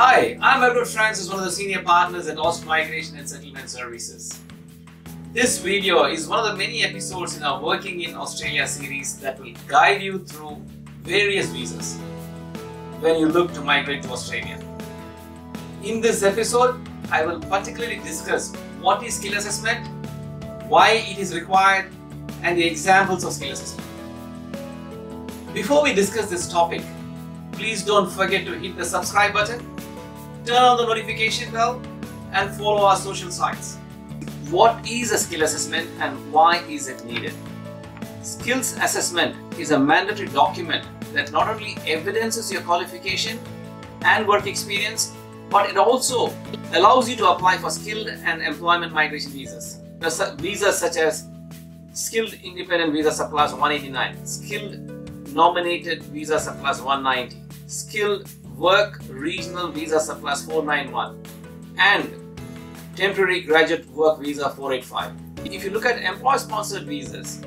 Hi, I'm Blvd, one of the senior partners at Aust Migration and Settlement Services. This video is one of the many episodes in our Working in Australia series that will guide you through various visas when you look to migrate to Australia. In this episode, I will particularly discuss what is skill assessment, why it is required, and the examples of skill assessment. Before we discuss this topic, please don't forget to hit the subscribe button, turn on the notification bell, and follow our social sites. What is a skill assessment and why is it needed? Skills assessment is a mandatory document that not only evidences your qualification and work experience, but it also allows you to apply for skilled and employment migration visas. Visas such as Skilled Independent Visa Subclass 189, Skilled Nominated Visa Subclass 190, Skilled Work Regional Visa Subclass 491, and Temporary Graduate Work Visa 485. If you look at employer-sponsored visas,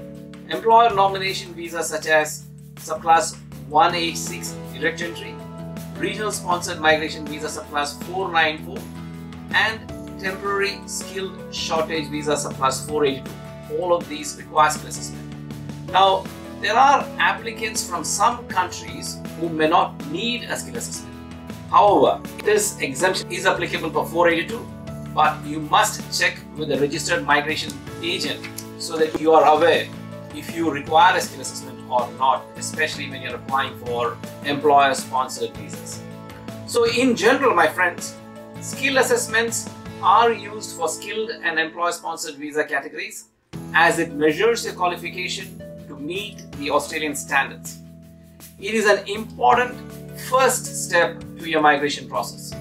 employer nomination visas such as Subclass 186 Direct Entry, Regional Sponsored Migration Visa Subclass 494, and Temporary Skilled Shortage Visa Subclass 482. All of these require skill assessment. Now, there are applicants from some countries who may not need a skill assessment. However, this exemption is applicable for 482, but you must check with the registered migration agent so that you are aware if you require a skill assessment or not, especially when you're applying for employer-sponsored visas. So in general, my friends, skill assessments are used for skilled and employer-sponsored visa categories as it measures your qualification to meet the Australian standards. It is an important first step to your migration process.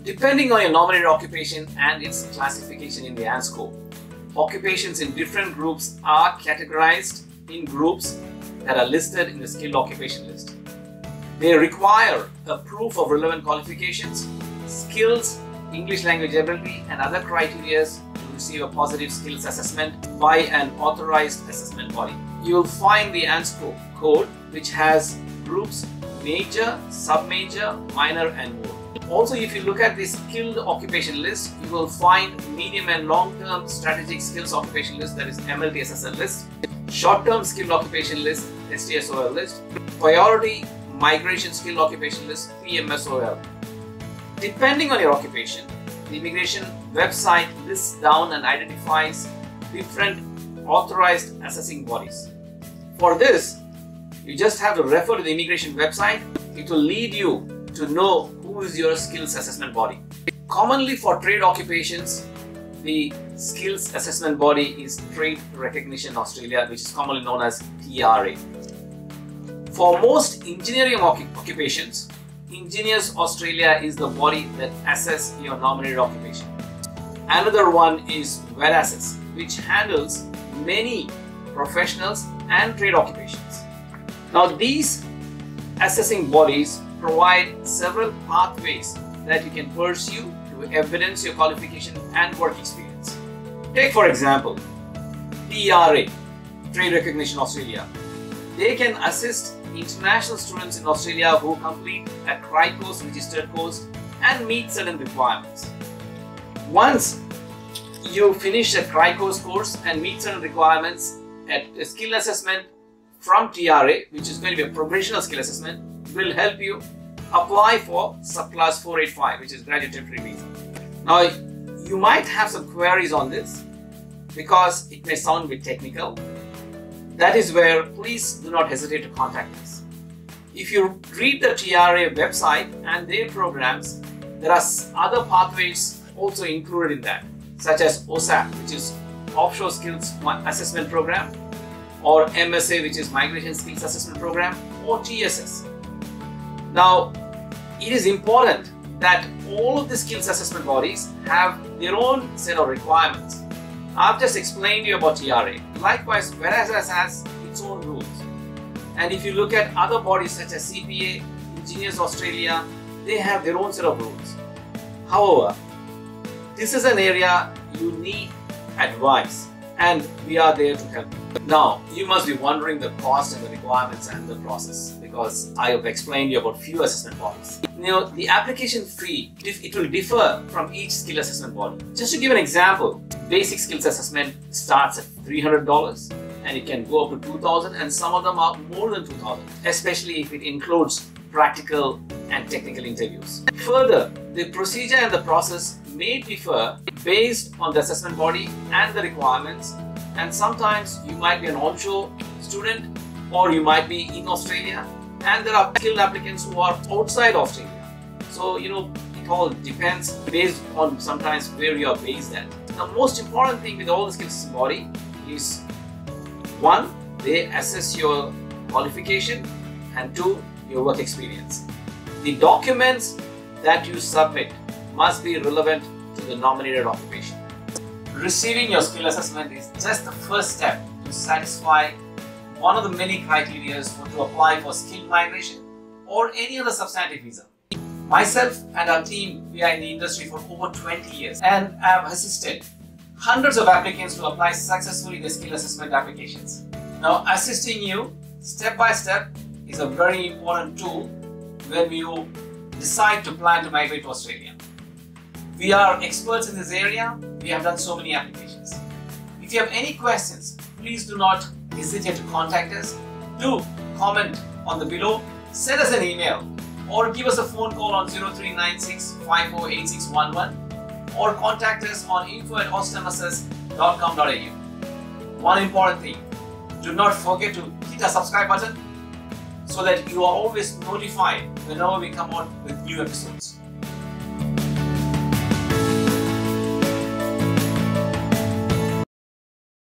Depending on your nominated occupation and its classification in the ANSCO, occupations in different groups are categorized in groups that are listed in the skilled occupation list. They require a proof of relevant qualifications, skills, English language ability, and other criteria to receive a positive skills assessment by an authorized assessment body. You will find the ANSCO code, which has groups major, sub-major, minor, and more. Also, if you look at the skilled occupation list, you will find medium and long-term strategic skills occupation list, that is MLT-SSL list, short-term skilled occupation list, STSOL list, priority migration skilled occupation list, PMSOL. Depending on your occupation, the immigration website lists down and identifies different authorized assessing bodies. For this, you just have to refer to the immigration website. It will lead you to know who is your skills assessment body. Commonly for trade occupations, the skills assessment body is Trade Recognition Australia, which is commonly known as TRA. For most engineering occupations, Engineers Australia is the body that assesses your nominated occupation. Another one is VERASSES, which handles many professionals and trade occupations. Now, these assessing bodies provide several pathways that you can pursue to evidence your qualification and work experience. Take for example, TRA, Trade Recognition Australia. They can assist international students in Australia who complete a CRI-course registered course and meet certain requirements. Once you finish a CRI-course course and meet certain requirements, a skill assessment from TRA, which is going to be a provisional skill assessment, will help you apply for subclass 485, which is graduate temporary visa. Now, you might have some queries on this because it may sound a bit technical. That is where please do not hesitate to contact us. If you read the TRA website and their programs, there are other pathways also included in that, such as OSAP, which is Offshore Skills Assessment Program, or MSA, which is Migration Skills Assessment Program, or TSS. Now, it is important that all of the skills assessment bodies have their own set of requirements. I've just explained to you about TRA. Likewise, VERASSES has its own rules. And if you look at other bodies such as CPA, Engineers Australia, they have their own set of rules. However, this is an area you need advice, and we are there to help you. Now, you must be wondering the cost and the requirements and the process, because I have explained you about few assessment bodies. the application fee, it will differ from each skill assessment body. Just to give an example, basic skills assessment starts at $300 and it can go up to $2,000, and some of them are more than $2,000, especially if it includes practical and technical interviews. Further, the procedure and the process may differ based on the assessment body and the requirements, and sometimes you might be an onshore student or you might be in Australia, and there are skilled applicants who are outside Australia. So, it all depends based on sometimes where you are based at. The most important thing with all the skills body is, one, they assess your qualification, and two, your work experience. The documents that you submit must be relevant to the nominated occupation. Receiving your skill assessment is just the first step to satisfy one of the many criteria to apply for skilled migration or any other substantive visa. Myself and our team, we are in the industry for over 20 years and have assisted hundreds of applicants to apply successfully the skill assessment applications. Now, assisting you step by step is a very important tool when you decide to plan to migrate to Australia. We are experts in this area. We have done so many applications. If you have any questions, please do not hesitate to contact us. Do comment on the below, send us an email, or give us a phone call on 0396 548611, or contact us on info@austmss.com.au. One important thing, do not forget to hit the subscribe button so that you are always notified whenever we come out with new episodes.